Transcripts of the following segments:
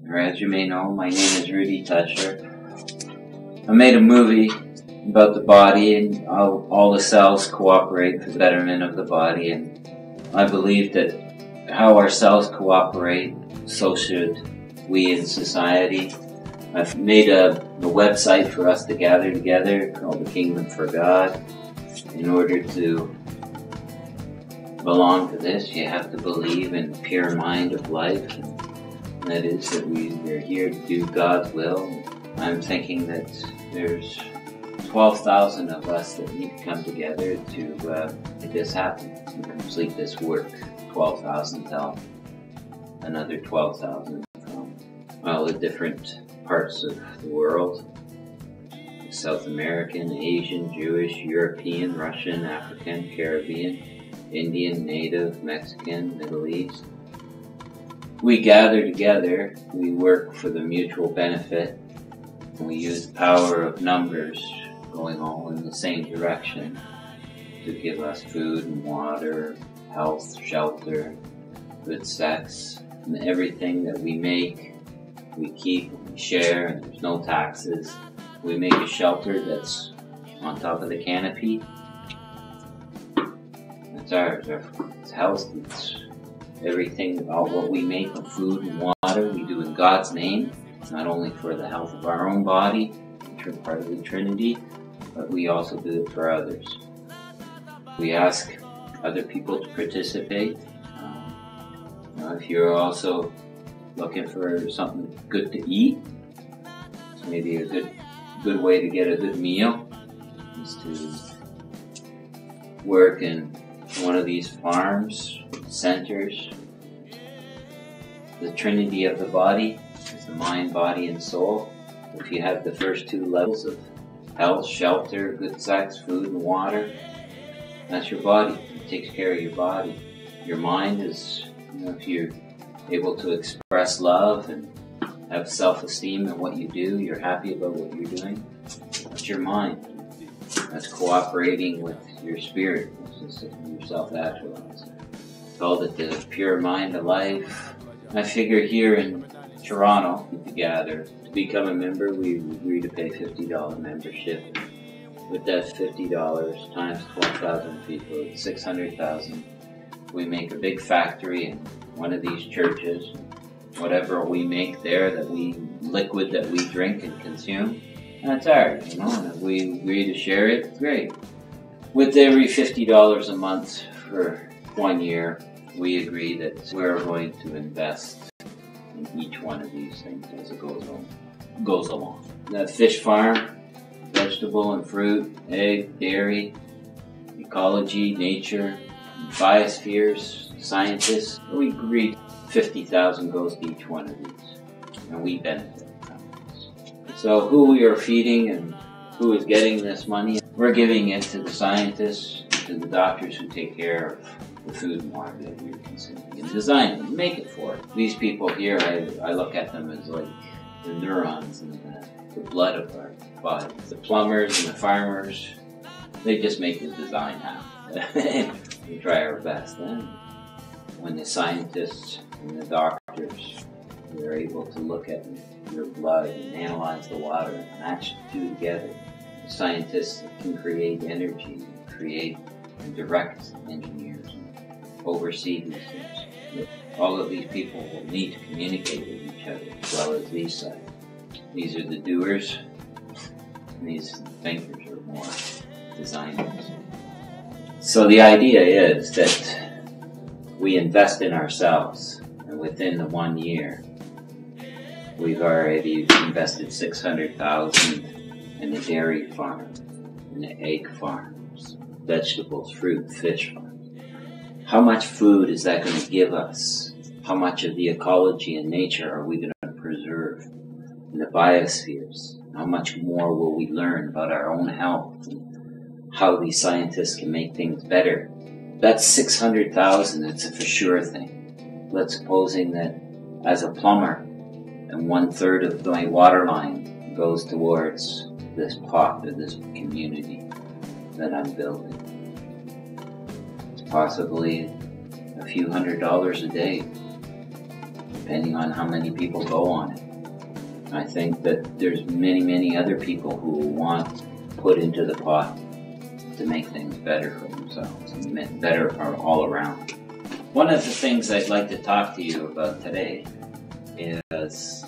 Or as you may know, my name is Rudy Toucher. I made a movie about the body and how all the cells cooperate for the betterment of the body, and I believe that how our cells cooperate, so should we in society. I've made a website for us to gather together called the Kingdom for God. In order to belong to this, you have to believe in the pyramind of life. And that is that we're here to do God's will. I'm thinking that there's 12,000 of us that need to come together to make this happen, to complete this work. 12,000 tell another 12,000 from all the different parts of the world. South American, Asian, Jewish, European, Russian, African, Caribbean, Indian, Native, Mexican, Middle East. We gather together, we work for the mutual benefit, and we use the power of numbers going all in the same direction to give us food and water, health, shelter, good sex, and everything that we make, we keep, we share, and there's no taxes. We make a shelter that's on top of the canopy. It's ours. It's health. It's everything about what we make of food and water. We do in God's name, not only for the health of our own body, which are part of the Trinity, but we also do it for others. We ask other people to participate. If you're also looking for something good to eat, it's maybe a good way to get a good meal is to work in one of these farms, centers. The Trinity of the body is the mind, body, and soul. If you have the first two levels of health, shelter, good sex, food, and water, that's your body. It takes care of your body. Your mind is, if you're able to express love and have self-esteem in what you do, you're happy about what you're doing, that's your mind. That's cooperating with your spirit, which is your self-actualized. Called it the pure mind of life. I figure here in Toronto, we gather. To become a member, we agree to pay $50 membership. With that $50 times 12,000 people, it's 600,000. We make a big factory in one of these churches. Whatever we make there, liquid that we drink and consume, that's ours, and if we agree to share it, great. With every $50 a month for 1 year, we agree that we're going to invest in each one of these things as it goes along. The fish farm, vegetable and fruit, egg, dairy, ecology, nature, biospheres, scientists, we agreed 50,000 goes to each one of these, and we benefit from this. So who we are feeding and who is getting this money, we're giving it to the scientists, to the doctors who take care of the food and water that you're consuming, and design it, and make it for it. These people here, I look at them as like the neurons in the blood of our body. The plumbers and the farmers, they just make the design happen. We try our best. And when the scientists and the doctors, they're able to look at your blood and analyze the water and match the two together. The scientists can create energy, create and direct engineers, and oversee these things. All of these people will need to communicate with each other as well as these sides. These are the doers, and these thinkers are more designers. So the idea is that we invest in ourselves, and within the 1 year, we've already invested 600,000 in the dairy farm, in the egg farms, vegetables, fruit, fish farms. How much food is that going to give us? How much of the ecology and nature are we going to preserve in the biospheres? How much more will we learn about our own health and how these scientists can make things better? That's 600,000, it's a for sure thing. Let's supposing that as a plumber, and 1/3 of my water line goes towards this pot or this community that I'm building. It's possibly a few $100s a day. depending on how many people go on it. I think that there's many other people who want put into the pot to make things better for themselves and better all around. One of the things I'd like to talk to you about today is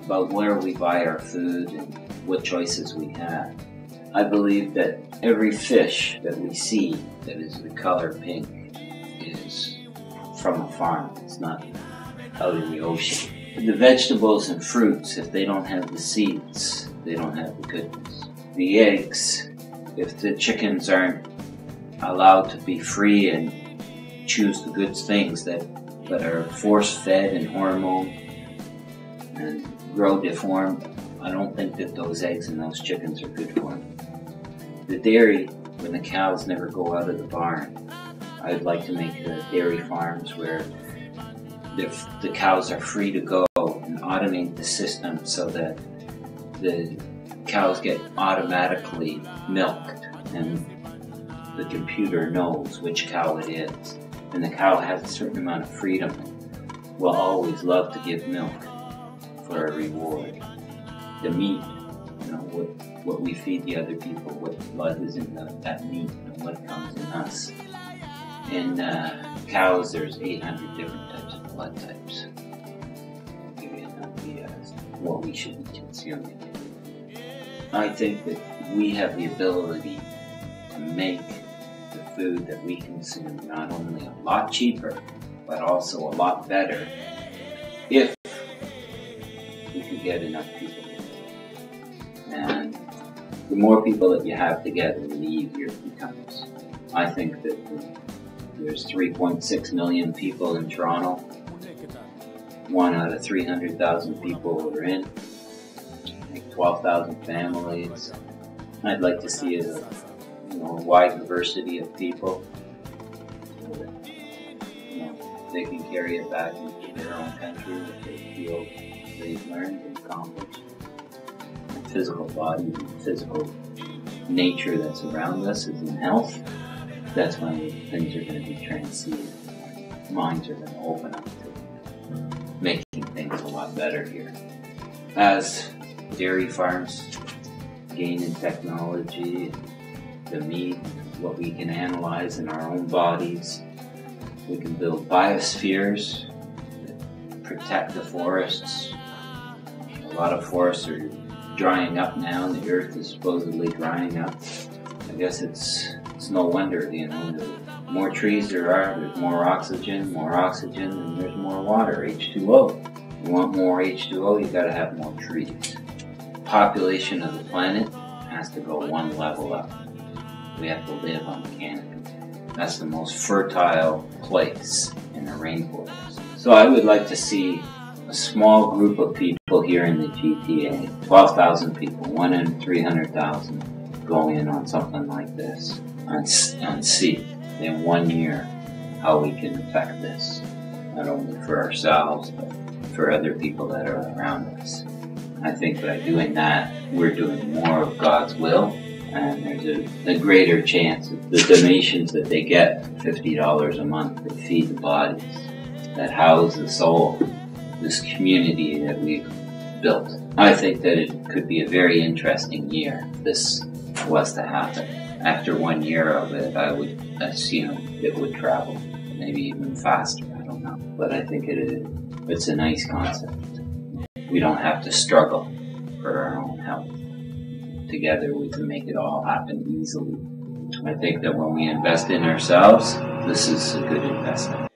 about where we buy our food and what choices we have. I believe that every fish that we see that is the color pink is from a farm. It's not out in the ocean. The vegetables and fruits, if they don't have the seeds, they don't have the goodness. The eggs, if the chickens aren't allowed to be free and choose the good things that are force-fed and hormone and grow deformed, I don't think that those eggs and those chickens are good for them. The dairy, when the cows never go out of the barn, I'd like to make dairy farms where the cows are free to go and automate the system so that the cows get automatically milked and the computer knows which cow it is. And the cow has a certain amount of freedom. Will always love to give milk for a reward. The meat, what we feed the other people, what blood is in that meat and what comes in us. In cows, there's 800 different types of blood types. I'll give you an idea as to what we should be consuming. I think that we have the ability to make the food that we consume not only a lot cheaper, but also a lot better if we could get enough people together. And the more people that you have together, the easier it becomes. I think that there's 3.6 million people in Toronto. 1 out of 300,000 people are in. Like 12,000 families. I'd like to see a wide diversity of people so that they can carry it back into their own country if they feel they've learned and accomplished. The physical body and physical nature that's around us is in health. That's when things are going to be transcended. Minds are going to open up to making things a lot better here. As dairy farms gain in technology, the meat, what we can analyze in our own bodies, we can build biospheres that protect the forests. A lot of forests are drying up now, and the earth is supposedly drying up. I guess it's no wonder, the more trees there are, there's more oxygen, and there's more water, H2O. You want more H2O, you gotta have more trees. Population of the planet has to go one level up. We have to live on the canopy. That's the most fertile place in the rainforest. So I would like to see a small group of people here in the GTA, 12,000 people, 1 in 300,000, go in on something like this and see in 1 year how we can affect this, not only for ourselves, but for other people that are around us. I think by doing that, we're doing more of God's will, and there's a greater chance that the donations that they get, $50 a month, that feed the bodies, that house the soul, this community that we've built. I think that it could be a very interesting year if this was to happen. After 1 year of it, I would assume it would travel, maybe even faster, I don't know. But I think it's a nice concept. We don't have to struggle for our own health. Together we can make it all happen easily. I think that when we invest in ourselves, this is a good investment.